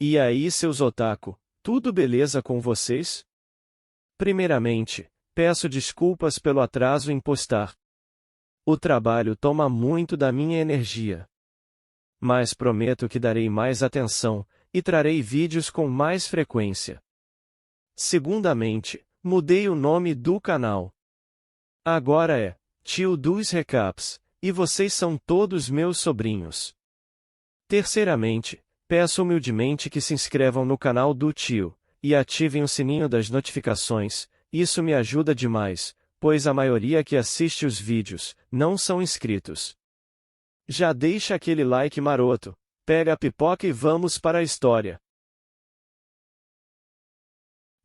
E aí, seus otaku, tudo beleza com vocês? Primeiramente, peço desculpas pelo atraso em postar. O trabalho toma muito da minha energia. Mas prometo que darei mais atenção, e trarei vídeos com mais frequência. Segundamente, mudei o nome do canal. Agora é Tio dos Recaps, e vocês são todos meus sobrinhos. Terceiramente, peço humildemente que se inscrevam no canal do tio, e ativem o sininho das notificações, isso me ajuda demais, pois a maioria que assiste os vídeos, não são inscritos. Já deixa aquele like maroto, pega a pipoca e vamos para a história.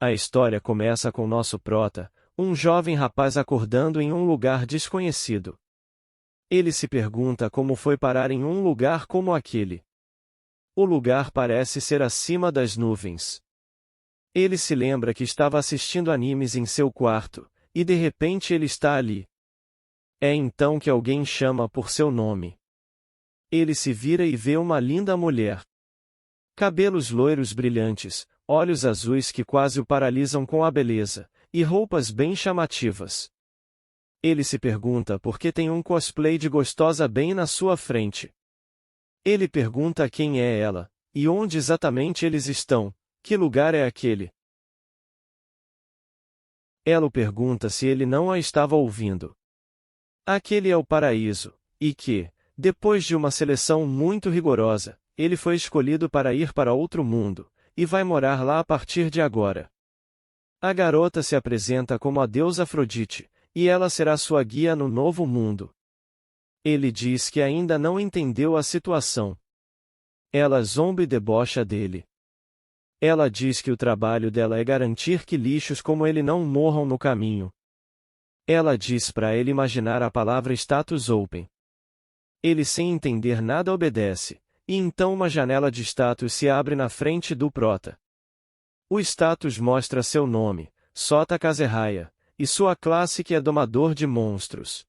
A história começa com nosso prota, um jovem rapaz acordando em um lugar desconhecido. Ele se pergunta como foi parar em um lugar como aquele. O lugar parece ser acima das nuvens. Ele se lembra que estava assistindo animes em seu quarto, e de repente ele está ali. É então que alguém chama por seu nome. Ele se vira e vê uma linda mulher. Cabelos loiros brilhantes, olhos azuis que quase o paralisam com a beleza, e roupas bem chamativas. Ele se pergunta por que tem um cosplay de gostosa bem na sua frente. Ele pergunta quem é ela, e onde exatamente eles estão, que lugar é aquele. Ela pergunta se ele não a estava ouvindo. Aquele é o paraíso, e que, depois de uma seleção muito rigorosa, ele foi escolhido para ir para outro mundo, e vai morar lá a partir de agora. A garota se apresenta como a deusa Afrodite, e ela será sua guia no novo mundo. Ele diz que ainda não entendeu a situação. Ela zomba e debocha dele. Ela diz que o trabalho dela é garantir que lixos como ele não morram no caminho. Ela diz para ele imaginar a palavra status open. Ele sem entender nada obedece, e então uma janela de status se abre na frente do prota. O status mostra seu nome, Sota Kazeraya, e sua classe que é domador de monstros.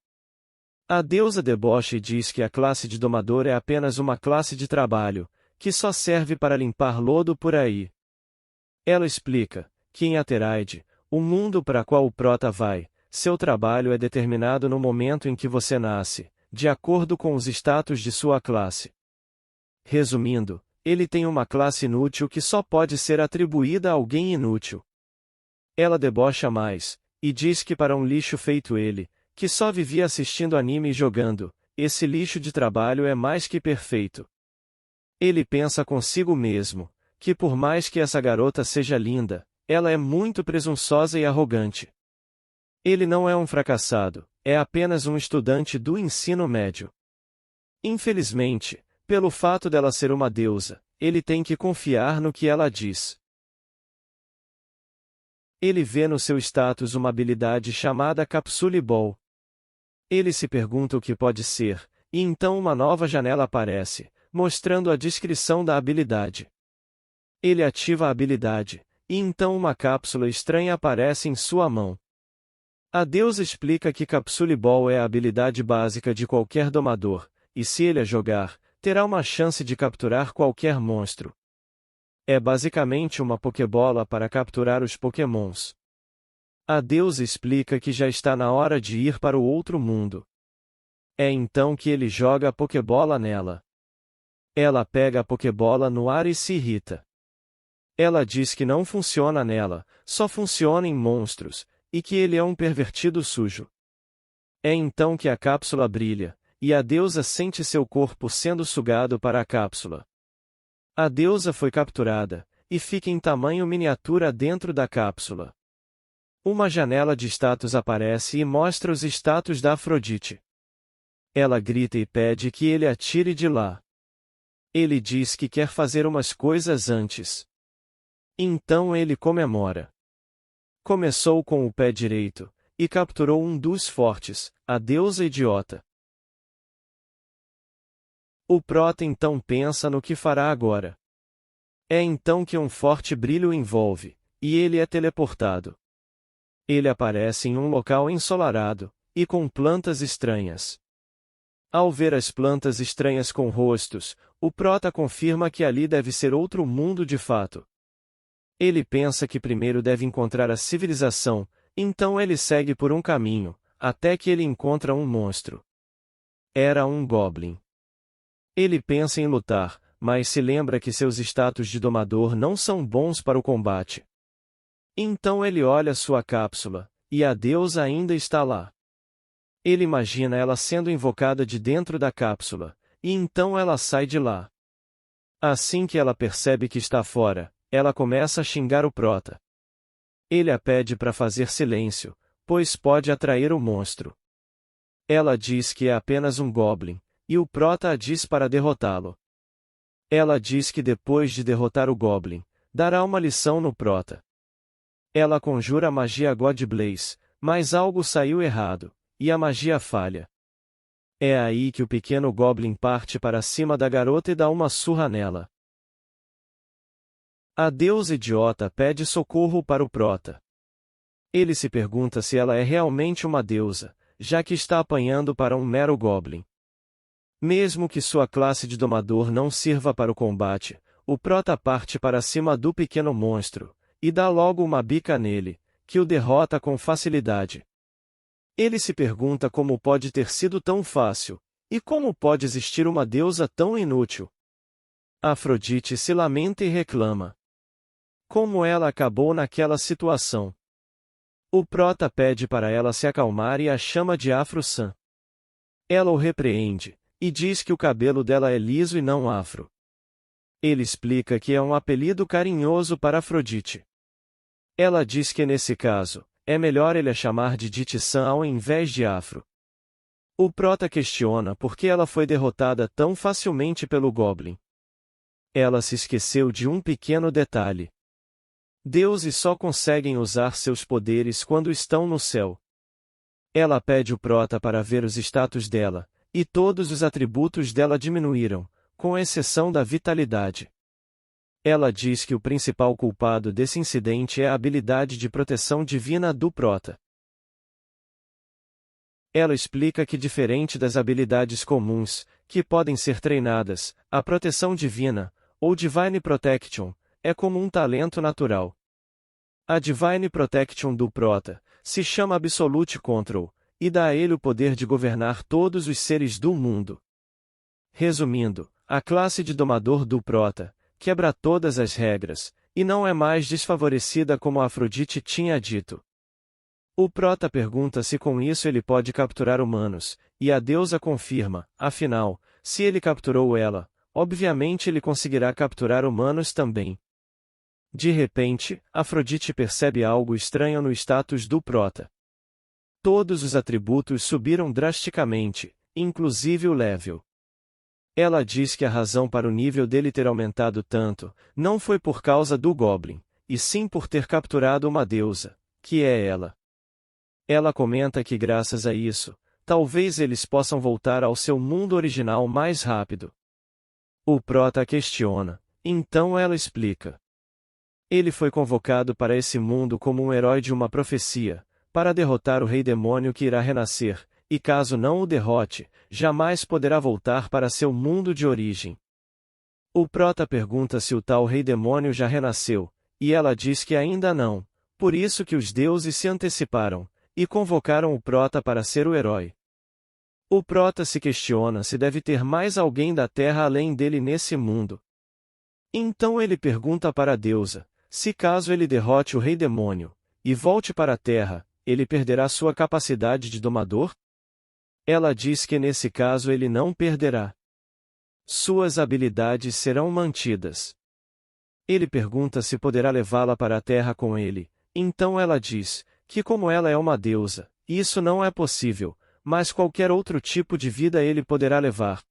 A deusa debocha e diz que a classe de domador é apenas uma classe de trabalho, que só serve para limpar lodo por aí. Ela explica que em Ateroide, o mundo para qual o prota vai, seu trabalho é determinado no momento em que você nasce, de acordo com os status de sua classe. Resumindo, ele tem uma classe inútil que só pode ser atribuída a alguém inútil. Ela debocha mais, e diz que para um lixo feito ele, que só vivia assistindo anime e jogando, esse lixo de trabalho é mais que perfeito. Ele pensa consigo mesmo, que por mais que essa garota seja linda, ela é muito presunçosa e arrogante. Ele não é um fracassado, é apenas um estudante do ensino médio. Infelizmente, pelo fato dela ser uma deusa, ele tem que confiar no que ela diz. Ele vê no seu status uma habilidade chamada Capsule Ball. Ele se pergunta o que pode ser, e então uma nova janela aparece, mostrando a descrição da habilidade. Ele ativa a habilidade, e então uma cápsula estranha aparece em sua mão. A deusa explica que Capsule Ball é a habilidade básica de qualquer domador, e se ele a jogar, terá uma chance de capturar qualquer monstro. É basicamente uma Pokébola para capturar os Pokémons. A deusa explica que já está na hora de ir para o outro mundo. É então que ele joga a Pokébola nela. Ela pega a Pokébola no ar e se irrita. Ela diz que não funciona nela, só funciona em monstros, e que ele é um pervertido sujo. É então que a cápsula brilha, e a deusa sente seu corpo sendo sugado para a cápsula. A deusa foi capturada, e fica em tamanho miniatura dentro da cápsula. Uma janela de status aparece e mostra os status da Afrodite. Ela grita e pede que ele a tire de lá. Ele diz que quer fazer umas coisas antes. Então ele comemora. Começou com o pé direito, e capturou um dos fortes, a deusa idiota. O prota então pensa no que fará agora. É então que um forte brilho o envolve, e ele é teleportado. Ele aparece em um local ensolarado, e com plantas estranhas. Ao ver as plantas estranhas com rostos, o Prota confirma que ali deve ser outro mundo de fato. Ele pensa que primeiro deve encontrar a civilização, então ele segue por um caminho, até que ele encontra um monstro. Era um Goblin. Ele pensa em lutar, mas se lembra que seus status de domador não são bons para o combate. Então ele olha sua cápsula, e a deusa ainda está lá. Ele imagina ela sendo invocada de dentro da cápsula, e então ela sai de lá. Assim que ela percebe que está fora, ela começa a xingar o Prota. Ele a pede para fazer silêncio, pois pode atrair o monstro. Ela diz que é apenas um Goblin, e o Prota a diz para derrotá-lo. Ela diz que depois de derrotar o Goblin, dará uma lição no Prota. Ela conjura a magia God Blaze, mas algo saiu errado, e a magia falha. É aí que o pequeno Goblin parte para cima da garota e dá uma surra nela. A deusa idiota pede socorro para o Prota. Ele se pergunta se ela é realmente uma deusa, já que está apanhando para um mero Goblin. Mesmo que sua classe de domador não sirva para o combate, o Prota parte para cima do pequeno monstro, e dá logo uma bica nele, que o derrota com facilidade. Ele se pergunta como pode ter sido tão fácil, e como pode existir uma deusa tão inútil. Afrodite se lamenta e reclama. Como ela acabou naquela situação? O Prota pede para ela se acalmar e a chama de Afro-san. Ela o repreende, e diz que o cabelo dela é liso e não afro. Ele explica que é um apelido carinhoso para Afrodite. Ela diz que nesse caso, é melhor ele a chamar de Diti-san ao invés de Afro. O Prota questiona por que ela foi derrotada tão facilmente pelo Goblin. Ela se esqueceu de um pequeno detalhe. Deuses só conseguem usar seus poderes quando estão no céu. Ela pede o Prota para ver os status dela, e todos os atributos dela diminuíram, com exceção da vitalidade. Ela diz que o principal culpado desse incidente é a habilidade de proteção divina do Prota. Ela explica que diferente das habilidades comuns, que podem ser treinadas, a proteção divina, ou Divine Protection, é como um talento natural. A Divine Protection do Prota se chama Absolute Control, e dá a ele o poder de governar todos os seres do mundo. Resumindo, a classe de domador do Prota quebra todas as regras, e não é mais desfavorecida como a Afrodite tinha dito. O Prota pergunta se com isso ele pode capturar humanos, e a deusa confirma, afinal, se ele capturou ela, obviamente ele conseguirá capturar humanos também. De repente, Afrodite percebe algo estranho no status do Prota. Todos os atributos subiram drasticamente, inclusive o level. Ela diz que a razão para o nível dele ter aumentado tanto, não foi por causa do Goblin, e sim por ter capturado uma deusa, que é ela. Ela comenta que graças a isso, talvez eles possam voltar ao seu mundo original mais rápido. O Prota questiona, então ela explica. Ele foi convocado para esse mundo como um herói de uma profecia, para derrotar o rei demônio que irá renascer, e caso não o derrote, jamais poderá voltar para seu mundo de origem. O Prota pergunta se o tal rei demônio já renasceu, e ela diz que ainda não, por isso que os deuses se anteciparam, e convocaram o Prota para ser o herói. O Prota se questiona se deve ter mais alguém da Terra além dele nesse mundo. Então ele pergunta para a deusa, se caso ele derrote o rei demônio, e volte para a Terra, ele perderá sua capacidade de domador? Ela diz que nesse caso ele não perderá. Suas habilidades serão mantidas. Ele pergunta se poderá levá-la para a Terra com ele, então ela diz, que como ela é uma deusa, isso não é possível, mas qualquer outro tipo de vida ele poderá levar.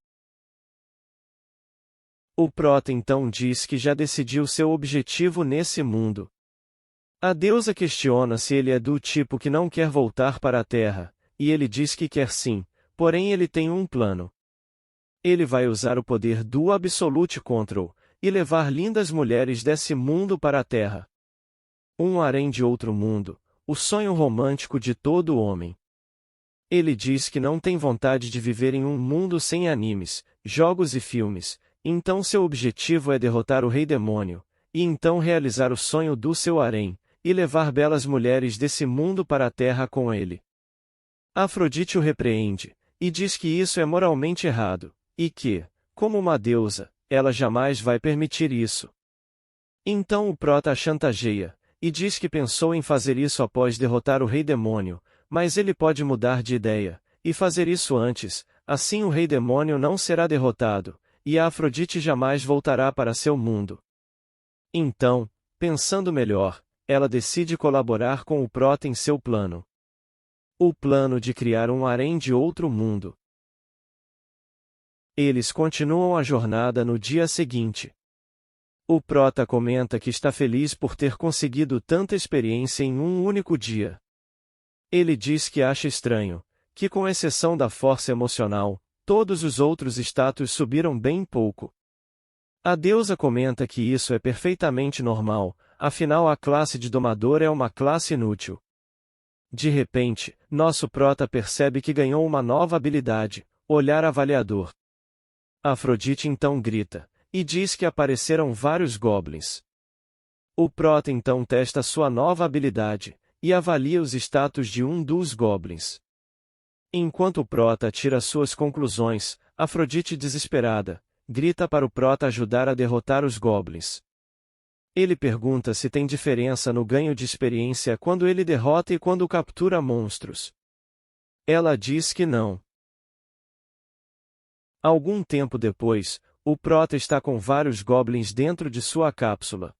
O Prota então diz que já decidiu seu objetivo nesse mundo. A deusa questiona se ele é do tipo que não quer voltar para a Terra, e ele diz que quer sim, porém ele tem um plano. Ele vai usar o poder do Absolute Control, e levar lindas mulheres desse mundo para a Terra. Um harém de outro mundo, o sonho romântico de todo homem. Ele diz que não tem vontade de viver em um mundo sem animes, jogos e filmes, então seu objetivo é derrotar o Rei Demônio, e então realizar o sonho do seu harém, e levar belas mulheres desse mundo para a Terra com ele. Afrodite o repreende, e diz que isso é moralmente errado, e que, como uma deusa, ela jamais vai permitir isso. Então o Prota a chantageia, e diz que pensou em fazer isso após derrotar o Rei Demônio, mas ele pode mudar de ideia, e fazer isso antes, assim o Rei Demônio não será derrotado, e a Afrodite jamais voltará para seu mundo. Então, pensando melhor, ela decide colaborar com o Prota em seu plano. O plano de criar um harém de outro mundo. Eles continuam a jornada no dia seguinte. O Prota comenta que está feliz por ter conseguido tanta experiência em um único dia. Ele diz que acha estranho, que com exceção da força emocional, todos os outros status subiram bem pouco. A deusa comenta que isso é perfeitamente normal, afinal a classe de domador é uma classe inútil. De repente, nosso Prota percebe que ganhou uma nova habilidade, olhar avaliador. Afrodite então grita, e diz que apareceram vários goblins. O Prota então testa sua nova habilidade, e avalia os status de um dos goblins. Enquanto o Prota tira suas conclusões, Afrodite desesperada, grita para o Prota ajudar a derrotar os goblins. Ele pergunta se tem diferença no ganho de experiência quando ele derrota e quando captura monstros. Ela diz que não. Algum tempo depois, o Prota está com vários goblins dentro de sua cápsula.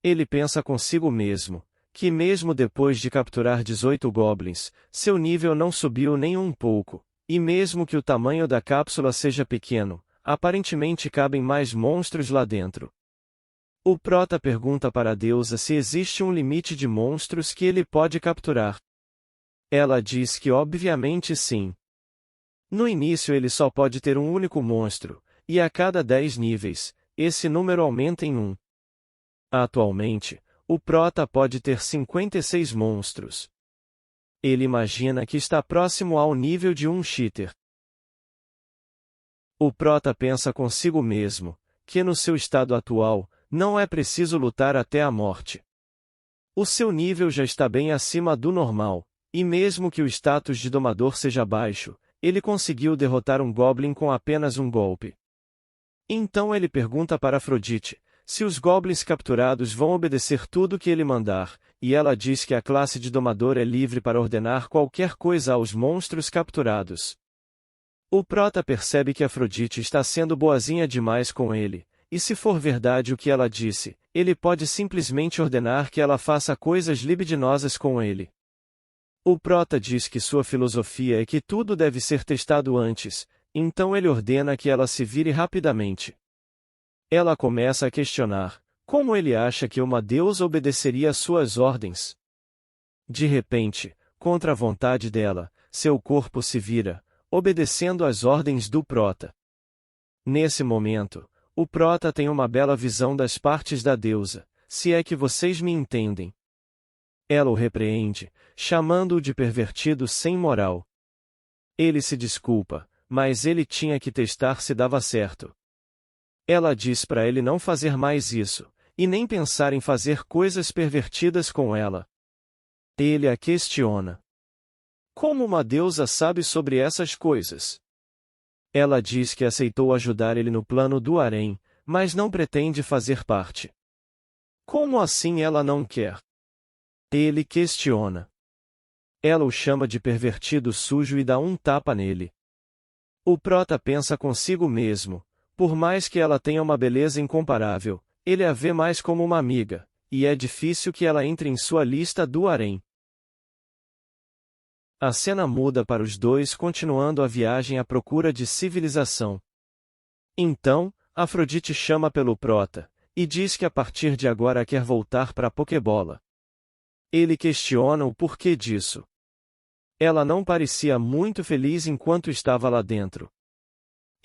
Ele pensa consigo mesmo, que mesmo depois de capturar 18 goblins, seu nível não subiu nem um pouco, e mesmo que o tamanho da cápsula seja pequeno, aparentemente cabem mais monstros lá dentro. O Prota pergunta para a deusa se existe um limite de monstros que ele pode capturar. Ela diz que obviamente sim. No início ele só pode ter um único monstro, e a cada 10 níveis, esse número aumenta em 1. Atualmente, o Prota pode ter 56 monstros. Ele imagina que está próximo ao nível de um cheater. O Prota pensa consigo mesmo, que no seu estado atual, não é preciso lutar até a morte. O seu nível já está bem acima do normal, e mesmo que o status de domador seja baixo, ele conseguiu derrotar um goblin com apenas um golpe. Então ele pergunta para Afrodite, se os goblins capturados vão obedecer tudo que ele mandar, e ela diz que a classe de domador é livre para ordenar qualquer coisa aos monstros capturados. O Prota percebe que Afrodite está sendo boazinha demais com ele, e se for verdade o que ela disse, ele pode simplesmente ordenar que ela faça coisas libidinosas com ele. O Prota diz que sua filosofia é que tudo deve ser testado antes, então ele ordena que ela se vire rapidamente. Ela começa a questionar, como ele acha que uma deusa obedeceria às suas ordens? De repente, contra a vontade dela, seu corpo se vira, obedecendo às ordens do Prota. Nesse momento, o Prota tem uma bela visão das partes da deusa, se é que vocês me entendem. Ela o repreende, chamando-o de pervertido sem moral. Ele se desculpa, mas ele tinha que testar se dava certo. Ela diz para ele não fazer mais isso, e nem pensar em fazer coisas pervertidas com ela. Ele a questiona. Como uma deusa sabe sobre essas coisas? Ela diz que aceitou ajudar ele no plano do harém, mas não pretende fazer parte. Como assim ela não quer? Ele questiona. Ela o chama de pervertido sujo e dá um tapa nele. O Prota pensa consigo mesmo, por mais que ela tenha uma beleza incomparável, ele a vê mais como uma amiga, e é difícil que ela entre em sua lista do harém. A cena muda para os dois continuando a viagem à procura de civilização. Então, Afrodite chama pelo Prota, e diz que a partir de agora quer voltar para a Pokébola. Ele questiona o porquê disso. Ela não parecia muito feliz enquanto estava lá dentro.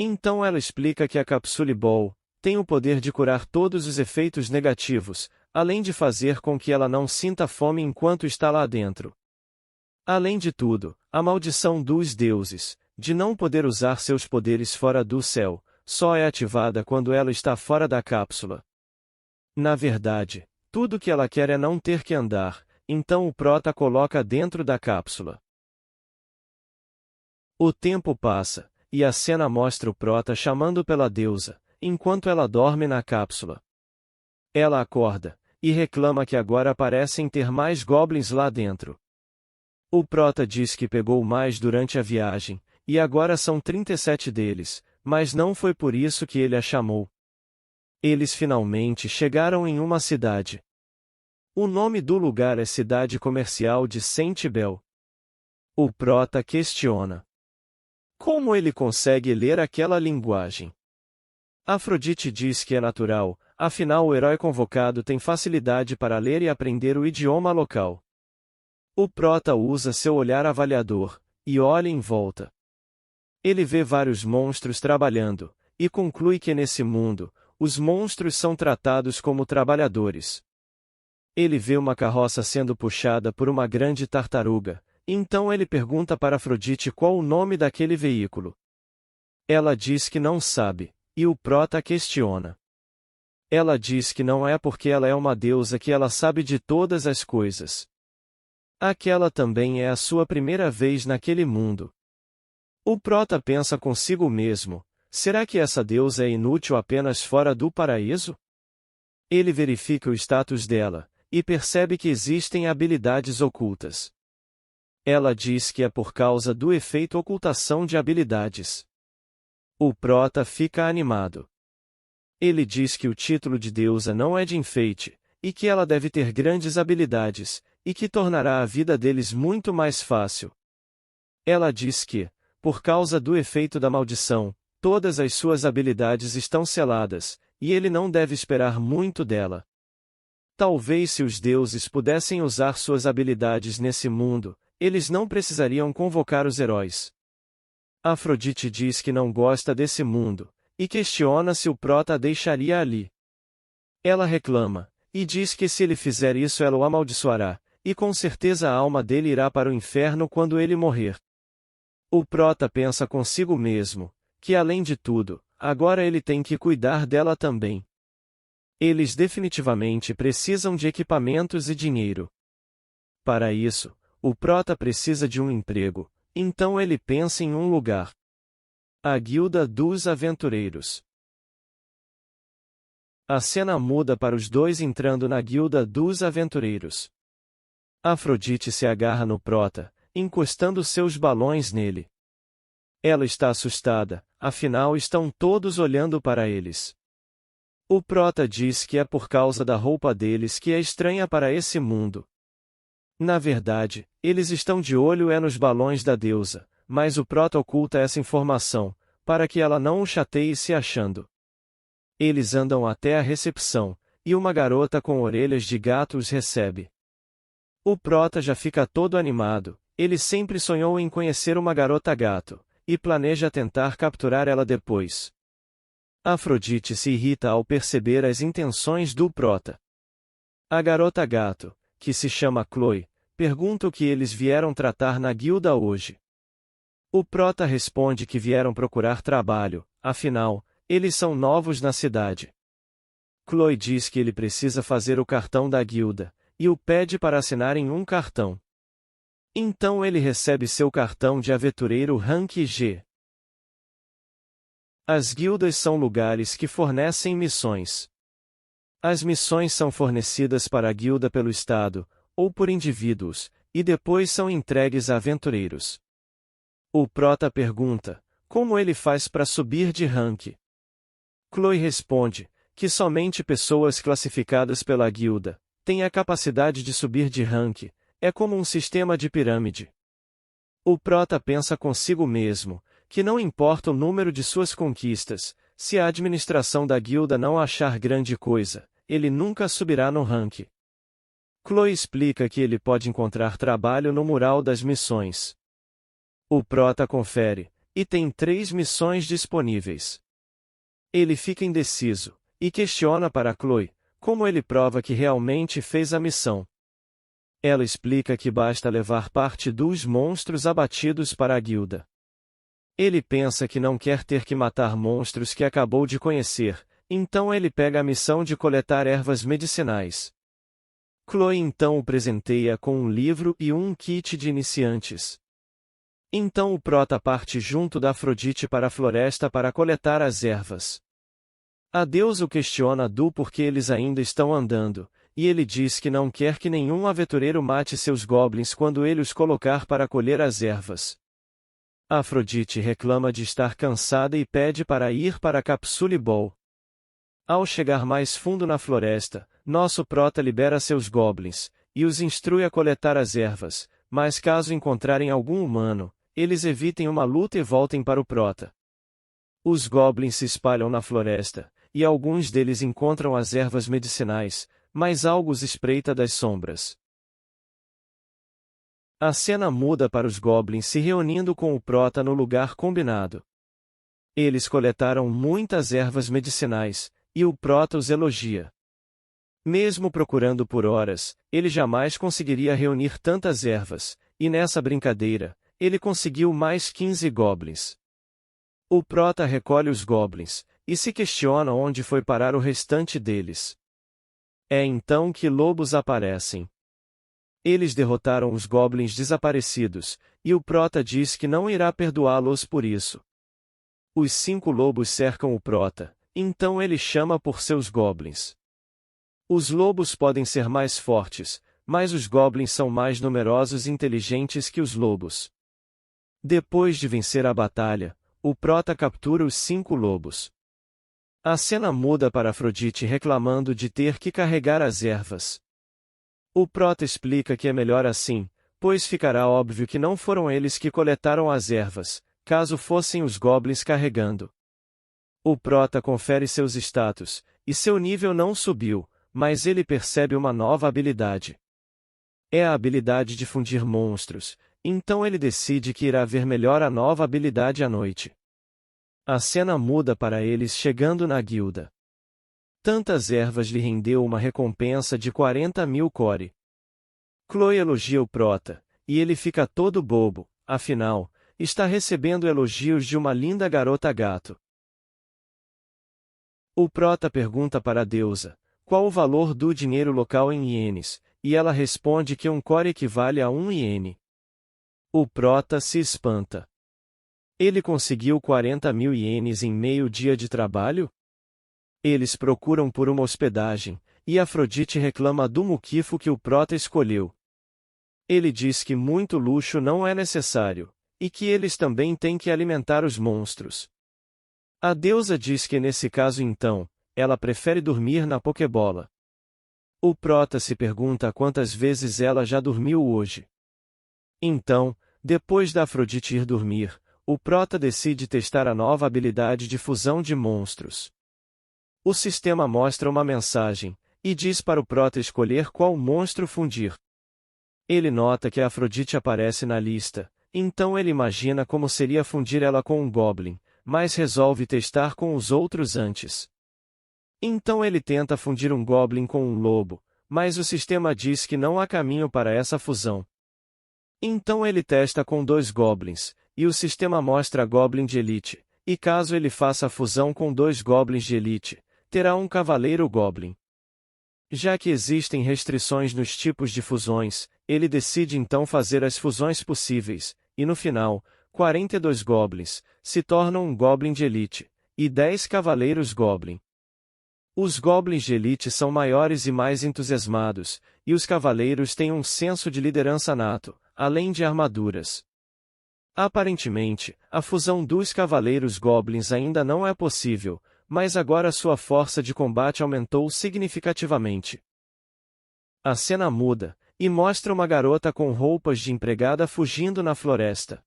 Então ela explica que a Capsule Ball tem o poder de curar todos os efeitos negativos, além de fazer com que ela não sinta fome enquanto está lá dentro. Além de tudo, a maldição dos deuses, de não poder usar seus poderes fora do céu, só é ativada quando ela está fora da cápsula. Na verdade, tudo que ela quer é não ter que andar, então o prota coloca dentro da cápsula. O tempo passa, e a cena mostra o prota chamando pela deusa, enquanto ela dorme na cápsula. Ela acorda, e reclama que agora parecem ter mais goblins lá dentro. O prota diz que pegou mais durante a viagem, e agora são 37 deles, mas não foi por isso que ele a chamou. Eles finalmente chegaram em uma cidade. O nome do lugar é Cidade Comercial de Saint-Bel. O prota questiona. Como ele consegue ler aquela linguagem? Afrodite diz que é natural, afinal o herói convocado tem facilidade para ler e aprender o idioma local. O prota usa seu olhar avaliador, e olha em volta. Ele vê vários monstros trabalhando, e conclui que nesse mundo, os monstros são tratados como trabalhadores. Ele vê uma carroça sendo puxada por uma grande tartaruga, então ele pergunta para Afrodite qual o nome daquele veículo. Ela diz que não sabe, e o prota questiona. Ela diz que não é porque ela é uma deusa que ela sabe de todas as coisas. Aquela também é a sua primeira vez naquele mundo. O prota pensa consigo mesmo, será que essa deusa é inútil apenas fora do paraíso? Ele verifica o status dela, e percebe que existem habilidades ocultas. Ela diz que é por causa do efeito ocultação de habilidades. O prota fica animado. Ele diz que o título de deusa não é de enfeite, e que ela deve ter grandes habilidades, e que tornará a vida deles muito mais fácil. Ela diz que, por causa do efeito da maldição, todas as suas habilidades estão seladas, e ele não deve esperar muito dela. Talvez se os deuses pudessem usar suas habilidades nesse mundo, eles não precisariam convocar os heróis. Afrodite diz que não gosta desse mundo, e questiona se o prota a deixaria ali. Ela reclama, e diz que se ele fizer isso ela o amaldiçoará, e com certeza a alma dele irá para o inferno quando ele morrer. O prota pensa consigo mesmo, que além de tudo, agora ele tem que cuidar dela também. Eles definitivamente precisam de equipamentos e dinheiro. Para isso, o prota precisa de um emprego, então ele pensa em um lugar. A Guilda dos Aventureiros. A cena muda para os dois entrando na Guilda dos Aventureiros. Afrodite se agarra no prota, encostando seus balões nele. Ela está assustada, afinal estão todos olhando para eles. O prota diz que é por causa da roupa deles que é estranha para esse mundo. Na verdade, eles estão de olho nos balões da deusa, mas o prota oculta essa informação, para que ela não o chateie se achando. Eles andam até a recepção, e uma garota com orelhas de gato os recebe. O prota já fica todo animado, ele sempre sonhou em conhecer uma garota gato, e planeja tentar capturar ela depois. Afrodite se irrita ao perceber as intenções do prota. A garota gato, que se chama Chloe, pergunta o que eles vieram tratar na guilda hoje. O prota responde que vieram procurar trabalho, afinal, eles são novos na cidade. Chloe diz que ele precisa fazer o cartão da guilda, e o pede para assinar em um cartão. Então ele recebe seu cartão de aventureiro Rank G. As guildas são lugares que fornecem missões. As missões são fornecidas para a guilda pelo Estado, ou por indivíduos, e depois são entregues a aventureiros. O prota pergunta, como ele faz para subir de rank? Chloe responde, que somente pessoas classificadas pela guilda têm a capacidade de subir de rank, é como um sistema de pirâmide. O prota pensa consigo mesmo, que não importa o número de suas conquistas, se a administração da guilda não achar grande coisa, ele nunca subirá no rank. Chloe explica que ele pode encontrar trabalho no mural das missões. O prota confere, e tem 3 missões disponíveis. Ele fica indeciso, e questiona para Chloe, como ele prova que realmente fez a missão. Ela explica que basta levar parte dos monstros abatidos para a guilda. Ele pensa que não quer ter que matar monstros que acabou de conhecer, então ele pega a missão de coletar ervas medicinais. Chloe então o presenteia com um livro e um kit de iniciantes. Então o prota parte junto da Afrodite para a floresta para coletar as ervas. A deusa o questiona do porquê eles ainda estão andando, e ele diz que não quer que nenhum aventureiro mate seus goblins quando ele os colocar para colher as ervas. A Afrodite reclama de estar cansada e pede para ir para Capsule Ball. Ao chegar mais fundo na floresta, nosso prota libera seus goblins, e os instrui a coletar as ervas, mas caso encontrarem algum humano, eles evitem uma luta e voltem para o prota. Os goblins se espalham na floresta, e alguns deles encontram as ervas medicinais, mas algo os espreita das sombras. A cena muda para os goblins se reunindo com o prota no lugar combinado. Eles coletaram muitas ervas medicinais, e o prota os elogia. Mesmo procurando por horas, ele jamais conseguiria reunir tantas ervas, e nessa brincadeira, ele conseguiu mais 15 goblins. O prota recolhe os goblins, e se questiona onde foi parar o restante deles. É então que lobos aparecem. Eles derrotaram os goblins desaparecidos, e o prota diz que não irá perdoá-los por isso. Os 5 lobos cercam o prota, então ele chama por seus goblins. Os lobos podem ser mais fortes, mas os goblins são mais numerosos e inteligentes que os lobos. Depois de vencer a batalha, o prota captura os 5 lobos. A cena muda para Afrodite reclamando de ter que carregar as ervas. O prota explica que é melhor assim, pois ficará óbvio que não foram eles que coletaram as ervas, caso fossem os goblins carregando. O prota confere seus status, e seu nível não subiu, mas ele percebe uma nova habilidade. É a habilidade de fundir monstros, então ele decide que irá ver melhor a nova habilidade à noite. A cena muda para eles chegando na guilda. Tantas ervas lhe rendeu uma recompensa de 40.000 core. Chloe elogia o prota, e ele fica todo bobo, afinal, está recebendo elogios de uma linda garota gato. O prota pergunta para a deusa, qual o valor do dinheiro local em ienes, e ela responde que um core equivale a 1 iene. O prota se espanta. Ele conseguiu 40.000 ienes em meio dia de trabalho? Eles procuram por uma hospedagem, e Afrodite reclama do muquifo que o prota escolheu. Ele diz que muito luxo não é necessário, e que eles também têm que alimentar os monstros. A deusa diz que nesse caso então, ela prefere dormir na Pokébola. O prota se pergunta quantas vezes ela já dormiu hoje. Então, depois da Afrodite ir dormir, o prota decide testar a nova habilidade de fusão de monstros. O sistema mostra uma mensagem, e diz para o prota escolher qual monstro fundir. Ele nota que a Afrodite aparece na lista, então ele imagina como seria fundir ela com um goblin, mas resolve testar com os outros antes. Então ele tenta fundir um goblin com um lobo, mas o sistema diz que não há caminho para essa fusão. Então ele testa com 2 goblins, e o sistema mostra Goblin de Elite, e caso ele faça a fusão com 2 goblins de Elite, terá um cavaleiro goblin. Já que existem restrições nos tipos de fusões, ele decide então fazer as fusões possíveis, e no final, 42 goblins se tornam um goblin de elite, e 10 cavaleiros goblin. Os goblins de elite são maiores e mais entusiasmados, e os cavaleiros têm um senso de liderança nato, além de armaduras. Aparentemente, a fusão dos cavaleiros goblins ainda não é possível, mas agora sua força de combate aumentou significativamente. A cena muda, e mostra uma garota com roupas de empregada fugindo na floresta.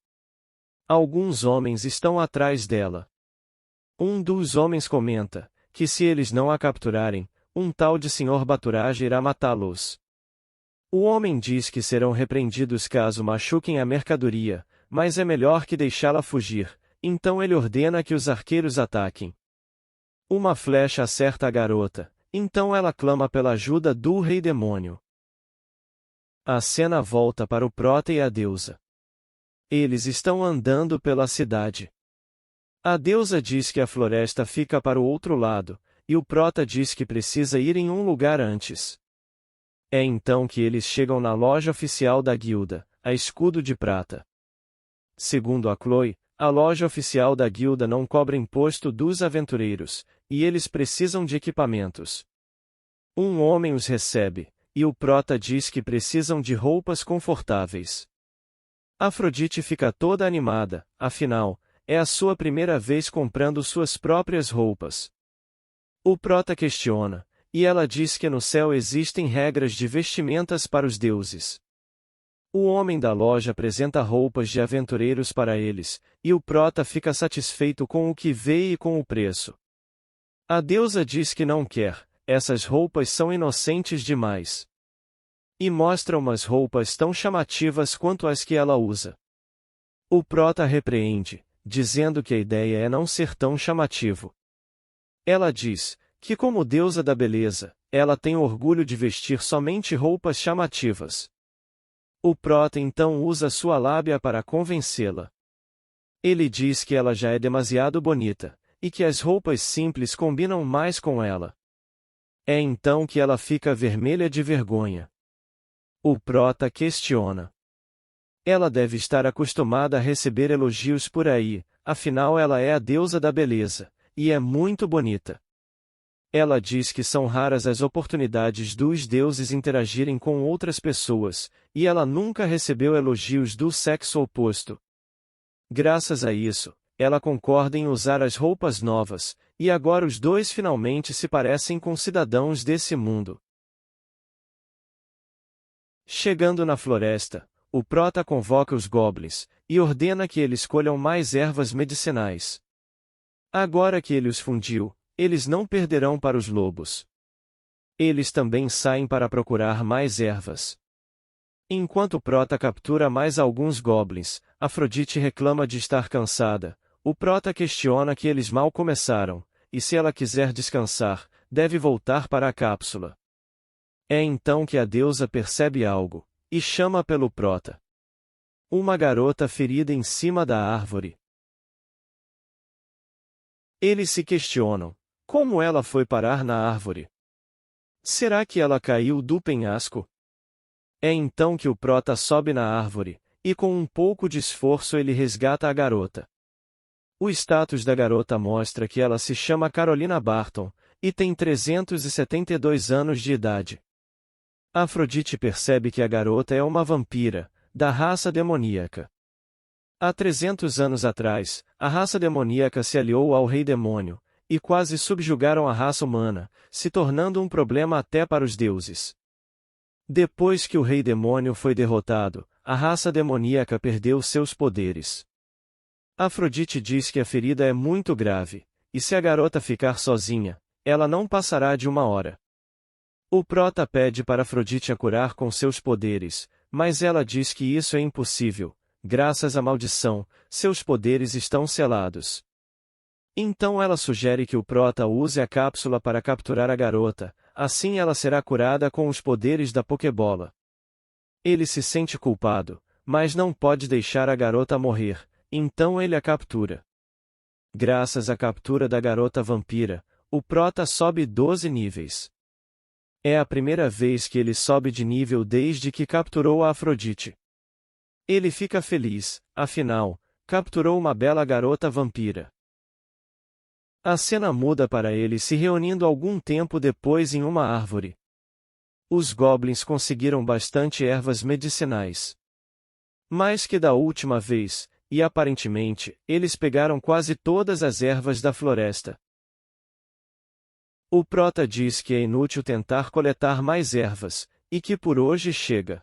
Alguns homens estão atrás dela. Um dos homens comenta que se eles não a capturarem, um tal de Sr. Baturage irá matá-los. O homem diz que serão repreendidos caso machuquem a mercadoria, mas é melhor que deixá-la fugir, então ele ordena que os arqueiros ataquem. Uma flecha acerta a garota, então ela clama pela ajuda do Rei Demônio. A cena volta para o Prota e a deusa. Eles estão andando pela cidade. A deusa diz que a floresta fica para o outro lado, e o Prota diz que precisa ir em um lugar antes. É então que eles chegam na loja oficial da guilda, a Escudo de Prata. Segundo a Chloe, a loja oficial da guilda não cobra imposto dos aventureiros, e eles precisam de equipamentos. Um homem os recebe, e o Prota diz que precisam de roupas confortáveis. Afrodite fica toda animada, afinal, é a sua primeira vez comprando suas próprias roupas. O Prota questiona, e ela diz que no céu existem regras de vestimentas para os deuses. O homem da loja apresenta roupas de aventureiros para eles, e o Prota fica satisfeito com o que vê e com o preço. A deusa diz que não quer, essas roupas são inocentes demais. E mostra umas roupas tão chamativas quanto as que ela usa. O Prota repreende, dizendo que a ideia é não ser tão chamativo. Ela diz que, como deusa da beleza, ela tem orgulho de vestir somente roupas chamativas. O Prota então usa sua lábia para convencê-la. Ele diz que ela já é demasiado bonita, e que as roupas simples combinam mais com ela. É então que ela fica vermelha de vergonha. O Prota questiona. Ela deve estar acostumada a receber elogios por aí, afinal ela é a deusa da beleza, e é muito bonita. Ela diz que são raras as oportunidades dos deuses interagirem com outras pessoas, e ela nunca recebeu elogios do sexo oposto. Graças a isso, ela concorda em usar as roupas novas, e agora os dois finalmente se parecem com cidadãos desse mundo. Chegando na floresta, o Prota convoca os goblins, e ordena que eles colham mais ervas medicinais. Agora que ele os fundiu, eles não perderão para os lobos. Eles também saem para procurar mais ervas. Enquanto o Prota captura mais alguns goblins, Afrodite reclama de estar cansada. O Prota questiona que eles mal começaram, e se ela quiser descansar, deve voltar para a cápsula. É então que a deusa percebe algo, e chama pelo Prota. Uma garota ferida em cima da árvore. Eles se questionam: como ela foi parar na árvore? Será que ela caiu do penhasco? É então que o Prota sobe na árvore, e com um pouco de esforço ele resgata a garota. O status da garota mostra que ela se chama Carolina Barton, e tem 372 anos de idade. Afrodite percebe que a garota é uma vampira, da raça demoníaca. Há 300 anos atrás, a raça demoníaca se aliou ao Rei Demônio, e quase subjugaram a raça humana, se tornando um problema até para os deuses. Depois que o Rei Demônio foi derrotado, a raça demoníaca perdeu seus poderes. Afrodite diz que a ferida é muito grave, e se a garota ficar sozinha, ela não passará de uma hora. O Prota pede para Afrodite a curar com seus poderes, mas ela diz que isso é impossível, graças à maldição, seus poderes estão selados. Então ela sugere que o Prota use a cápsula para capturar a garota, assim ela será curada com os poderes da Pokébola. Ele se sente culpado, mas não pode deixar a garota morrer, então ele a captura. Graças à captura da garota vampira, o Prota sobe 12 níveis. É a primeira vez que ele sobe de nível desde que capturou a Afrodite. Ele fica feliz, afinal, capturou uma bela garota vampira. A cena muda para ele se reunindo algum tempo depois em uma árvore. Os goblins conseguiram bastante ervas medicinais. Mais que da última vez, e aparentemente, eles pegaram quase todas as ervas da floresta. O Prota diz que é inútil tentar coletar mais ervas, e que por hoje chega.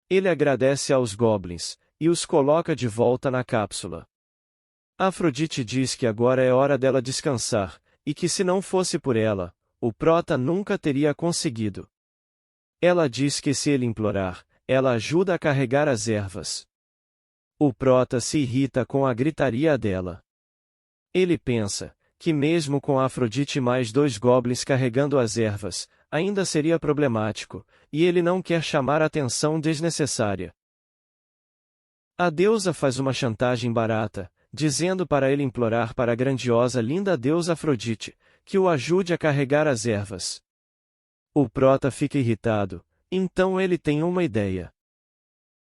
Ele agradece aos goblins, e os coloca de volta na cápsula. Afrodite diz que agora é hora dela descansar, e que se não fosse por ela, o Prota nunca teria conseguido. Ela diz que se ele implorar, ela ajuda a carregar as ervas. O Prota se irrita com a gritaria dela. Ele pensa que mesmo com a Afrodite e mais 2 goblins carregando as ervas, ainda seria problemático, e ele não quer chamar atenção desnecessária. A deusa faz uma chantagem barata, dizendo para ele implorar para a grandiosa linda deusa Afrodite, que o ajude a carregar as ervas. O prota fica irritado, então ele tem uma ideia.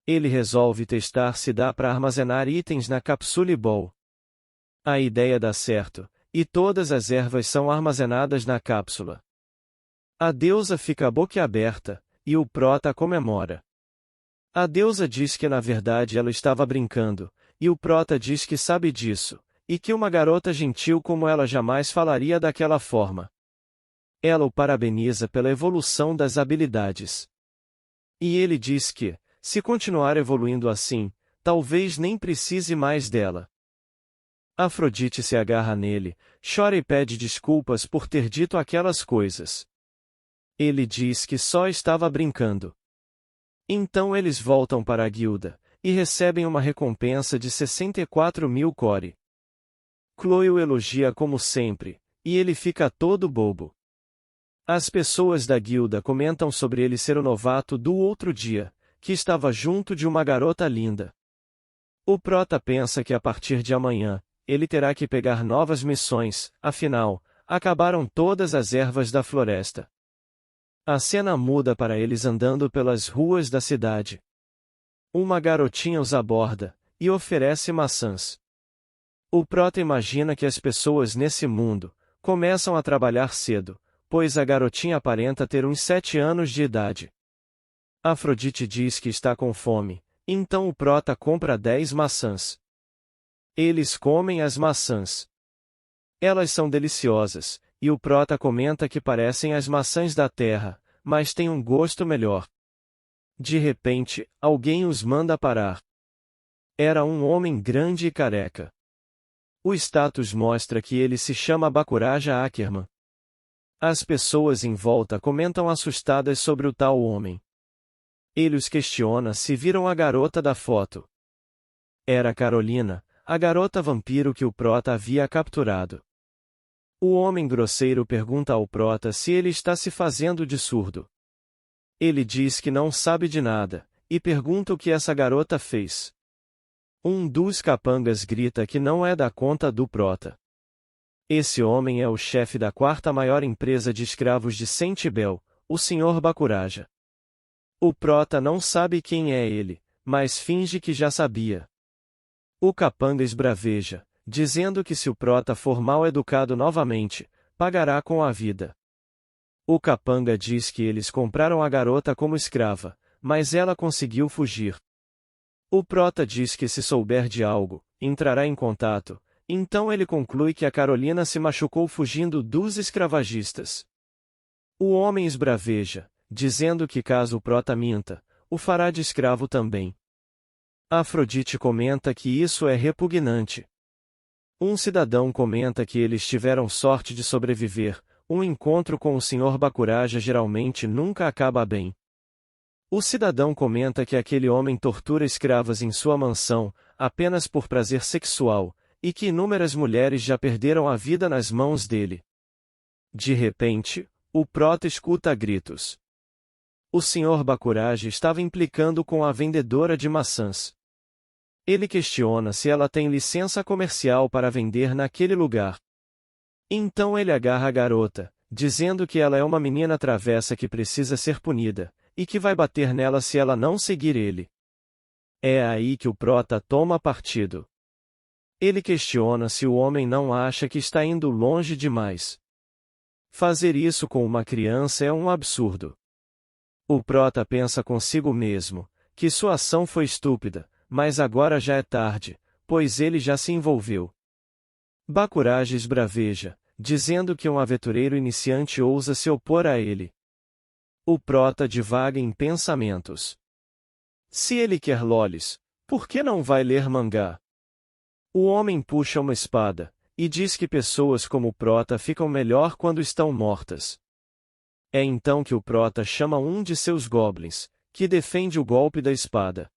Ele resolve testar se dá para armazenar itens na Capsule Ball. A ideia dá certo, e todas as ervas são armazenadas na cápsula. A deusa fica boquiaberta, e o prota comemora. A deusa diz que na verdade ela estava brincando, e o prota diz que sabe disso, e que uma garota gentil como ela jamais falaria daquela forma. Ela o parabeniza pela evolução das habilidades. E ele diz que, se continuar evoluindo assim, talvez nem precise mais dela. Afrodite se agarra nele, chora e pede desculpas por ter dito aquelas coisas. Ele diz que só estava brincando. Então eles voltam para a guilda, e recebem uma recompensa de 64.000 core. Chloe o elogia como sempre, e ele fica todo bobo. As pessoas da guilda comentam sobre ele ser o novato do outro dia, que estava junto de uma garota linda. O prota pensa que a partir de amanhã, ele terá que pegar novas missões, afinal, acabaram todas as ervas da floresta. A cena muda para eles andando pelas ruas da cidade. Uma garotinha os aborda, e oferece maçãs. O prota imagina que as pessoas nesse mundo começam a trabalhar cedo, pois a garotinha aparenta ter uns 7 anos de idade. Afrodite diz que está com fome, então o prota compra 10 maçãs. Eles comem as maçãs. Elas são deliciosas, e o prota comenta que parecem as maçãs da terra, mas têm um gosto melhor. De repente, alguém os manda parar. Era um homem grande e careca. O status mostra que ele se chama Bacuraja Ackerman. As pessoas em volta comentam assustadas sobre o tal homem. Ele os questiona se viram a garota da foto. Era Carolina, a garota vampiro que o prota havia capturado. O homem grosseiro pergunta ao prota se ele está se fazendo de surdo. Ele diz que não sabe de nada, e pergunta o que essa garota fez. Um dos capangas grita que não é da conta do prota. Esse homem é o chefe da 4ª maior empresa de escravos de Sentibel, o Sr. Bacuraja. O prota não sabe quem é ele, mas finge que já sabia. O capanga esbraveja, dizendo que se o prota for mal educado novamente, pagará com a vida. O capanga diz que eles compraram a garota como escrava, mas ela conseguiu fugir. O prota diz que se souber de algo, entrará em contato, então ele conclui que a Carolina se machucou fugindo dos escravagistas. O homem esbraveja, dizendo que caso o prota minta, o fará de escravo também. Afrodite comenta que isso é repugnante. Um cidadão comenta que eles tiveram sorte de sobreviver, um encontro com o Sr. Bacuraja geralmente nunca acaba bem. O cidadão comenta que aquele homem tortura escravas em sua mansão, apenas por prazer sexual, e que inúmeras mulheres já perderam a vida nas mãos dele. De repente, o prota escuta gritos. O Sr. Bacuraja estava implicando com a vendedora de maçãs. Ele questiona se ela tem licença comercial para vender naquele lugar. Então ele agarra a garota, dizendo que ela é uma menina travessa que precisa ser punida, e que vai bater nela se ela não seguir ele. É aí que o prota toma partido. Ele questiona se o homem não acha que está indo longe demais. Fazer isso com uma criança é um absurdo. O prota pensa consigo mesmo, que sua ação foi estúpida, mas agora já é tarde, pois ele já se envolveu. Bacuraja esbraveja, dizendo que um aventureiro iniciante ousa se opor a ele. O prota divaga em pensamentos. Se ele quer lolis, por que não vai ler mangá? O homem puxa uma espada, e diz que pessoas como o prota ficam melhor quando estão mortas. É então que o prota chama um de seus goblins, que defende o golpe da espada.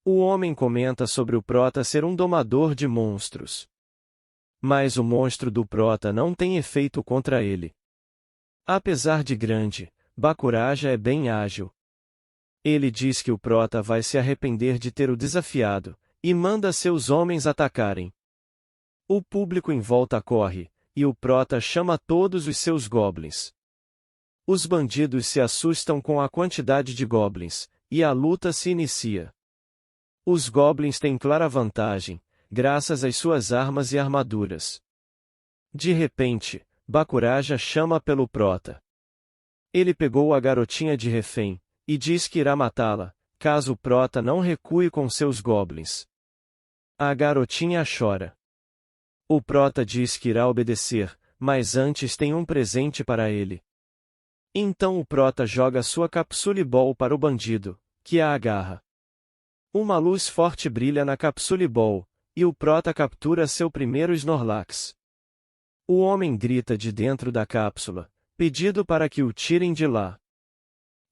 O homem comenta sobre o prota ser um domador de monstros. Mas o monstro do prota não tem efeito contra ele. Apesar de grande, Bacurauja é bem ágil. Ele diz que o Prota vai se arrepender de ter o desafiado, e manda seus homens atacarem. O público em volta corre, e o Prota chama todos os seus goblins. Os bandidos se assustam com a quantidade de goblins, e a luta se inicia. Os goblins têm clara vantagem, graças às suas armas e armaduras. De repente, Bacurauja chama pelo Prota. Ele pegou a garotinha de refém, e diz que irá matá-la, caso o Prota não recue com seus goblins. A garotinha chora. O Prota diz que irá obedecer, mas antes tem um presente para ele. Então o Prota joga sua Capsule Ball para o bandido, que a agarra. Uma luz forte brilha na Capsule Ball, e o Prota captura seu primeiro Snorlax. O homem grita de dentro da cápsula, pedindo para que o tirem de lá.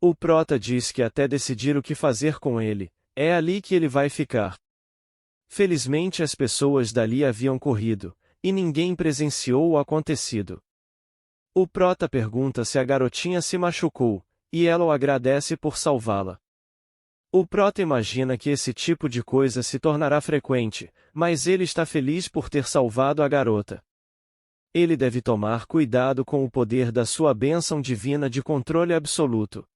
O Prota diz que até decidir o que fazer com ele, é ali que ele vai ficar. Felizmente as pessoas dali haviam corrido, e ninguém presenciou o acontecido. O Prota pergunta se a garotinha se machucou, e ela o agradece por salvá-la. O Prota imagina que esse tipo de coisa se tornará frequente, mas ele está feliz por ter salvado a garota. Ele deve tomar cuidado com o poder da sua bênção divina de controle absoluto.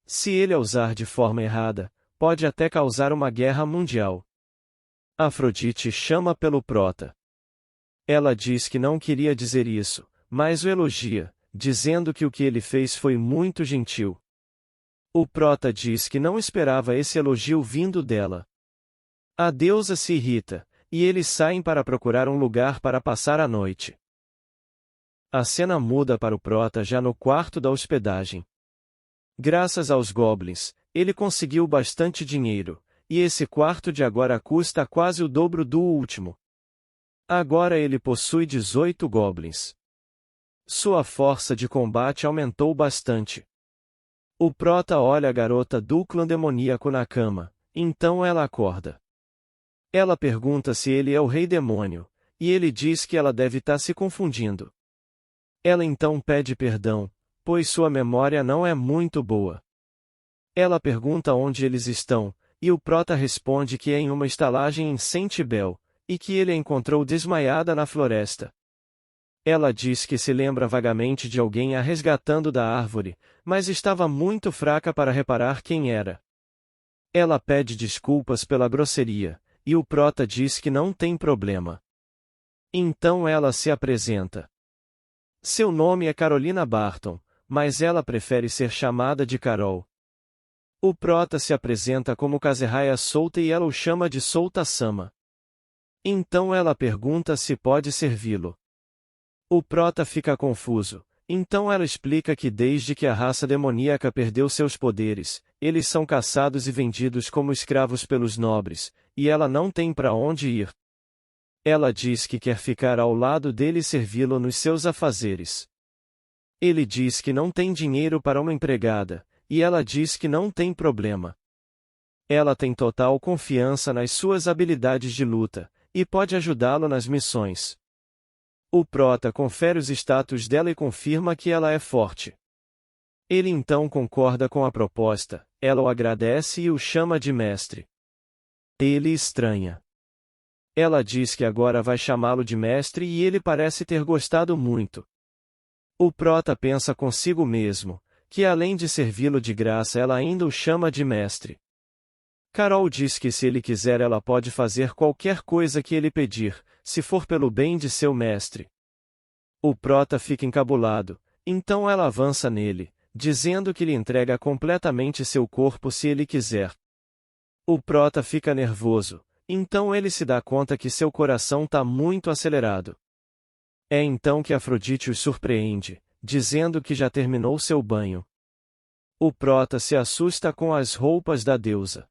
Se ele a usar de forma errada, pode até causar uma guerra mundial. Afrodite chama pelo Prota. Ela diz que não queria dizer isso, mas o elogia, dizendo que o que ele fez foi muito gentil. O Prota diz que não esperava esse elogio vindo dela. A deusa se irrita, e eles saem para procurar um lugar para passar a noite. A cena muda para o Prota já no quarto da hospedagem. Graças aos goblins, ele conseguiu bastante dinheiro, e esse quarto de agora custa quase o dobro do último. Agora ele possui 18 goblins. Sua força de combate aumentou bastante. O Prota olha a garota do clã demoníaco na cama, então ela acorda. Ela pergunta se ele é o rei demônio, e ele diz que ela deve estar se confundindo. Ela então pede perdão, pois sua memória não é muito boa. Ela pergunta onde eles estão, e o Prota responde que é em uma estalagem em Saint-Bel, e que ele a encontrou desmaiada na floresta. Ela diz que se lembra vagamente de alguém a resgatando da árvore, mas estava muito fraca para reparar quem era. Ela pede desculpas pela grosseria, e o Prota diz que não tem problema. Então ela se apresenta. Seu nome é Carolina Barton, mas ela prefere ser chamada de Carol. O Prota se apresenta como Kazerraia Solta e ela o chama de Solta Sama. Então ela pergunta se pode servi-lo. O Prota fica confuso, então ela explica que desde que a raça demoníaca perdeu seus poderes, eles são caçados e vendidos como escravos pelos nobres, e ela não tem para onde ir. Ela diz que quer ficar ao lado dele e servi-lo nos seus afazeres. Ele diz que não tem dinheiro para uma empregada, e ela diz que não tem problema. Ela tem total confiança nas suas habilidades de luta, e pode ajudá-lo nas missões. O Prota confere os status dela e confirma que ela é forte. Ele então concorda com a proposta, ela o agradece e o chama de mestre. Ele estranha. Ela diz que agora vai chamá-lo de mestre e ele parece ter gostado muito. O Prota pensa consigo mesmo, que além de servi-lo de graça ela ainda o chama de mestre. Carol diz que se ele quiser ela pode fazer qualquer coisa que ele pedir, se for pelo bem de seu mestre. O Prota fica encabulado, então ela avança nele, dizendo que lhe entrega completamente seu corpo se ele quiser. O Prota fica nervoso, então ele se dá conta que seu coração tá muito acelerado. É então que Afrodite os surpreende, dizendo que já terminou seu banho. O Prota se assusta com as roupas da deusa.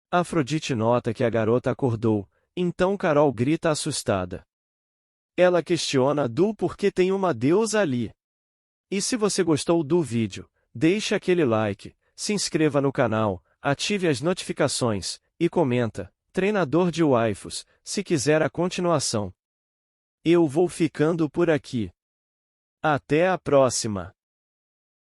Afrodite nota que a garota acordou, então Carol grita assustada. Ela questiona Du por que tem uma deusa ali. E se você gostou do vídeo, deixe aquele like, se inscreva no canal, ative as notificações, e comenta, treinador de waifus, se quiser a continuação. Eu vou ficando por aqui. Até a próxima!